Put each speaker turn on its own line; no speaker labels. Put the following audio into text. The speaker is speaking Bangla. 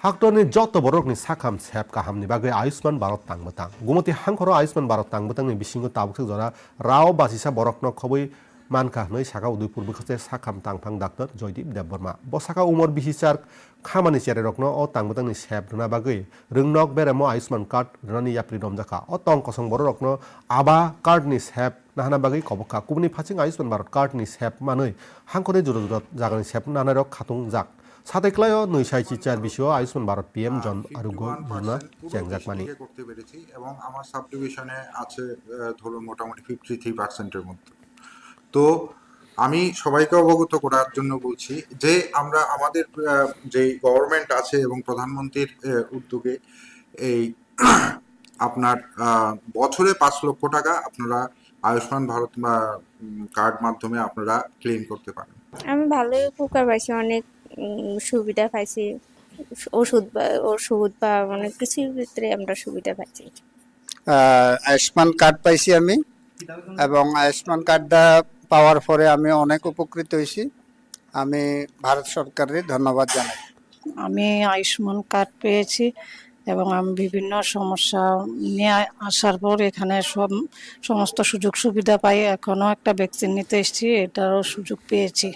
Haktorni joto borokni sakam sep kahamni bagai Ayushman Bharat tangbatang. Gumati hangkoro Ayushman Bharat tangbatang ni bisingo tabuk jora rao basisa borokno khobui manka noi saka Udaipur bukhaste sakam tangphang Dr. Joydeep Debbarma. Bo saka umor bisisar khamani chere rokno o tangbatang ni sep runa bagai rungnok beremo Ayushman card runani yapri domjaka o tong kosong borokno aba card ni sep nahana bagai koboka kubni phaching Ayushman Bharat card ni sep manoi hangkore juro juro jagani sep nanarok khatung jak. সাথেক্লায়ও নৈশাই চিচার বিষয় আয়ুষ্মান ভারত পিএম জন আরোগ্য যোজনা চ্যাংজাকমানি
করতে পেরেছি এবং আমার সাব ডিভিশনে আছে ধরুন মোটামুটি 53% মধ্যে। তো আমি সবাইকে অবগত করার জন্য বলছি যে আমরা আমাদের যে গভর্নমেন্ট আছে এবং প্রধানমন্ত্রীর উদ্যোগে এই আপনার বছরে 5 লক্ষ টাকা আপনারা আয়ুষ্মান ভারত কার্ড মাধ্যমে আপনারা ক্লেম করতে পারেন।
আমি ভালোই উপকার পাইছি, অনেক সুবিধা পাইছি, ওষুধ বা অনেক কিছুর ক্ষেত্রে আমরা সুবিধা পাইছি।
আয়ুষ্মান কার্ড পাইছি আমি, এবং আয়ুষ্মান কার্ডটা পাওয়ার পরে আমি অনেক উপকৃত হয়েছি। আমি ভারত সরকারের ধন্যবাদ জানাই।
আমি আয়ুষ্মান কার্ড পেয়েছি এবং আমি বিভিন্ন সমস্যা নিয়ে আসার পর এখানে সমস্ত সুযোগ সুবিধা পাই। এখনো একটা ভ্যাকসিন নিতে এসেছি, এটারও সুযোগ পেয়েছি।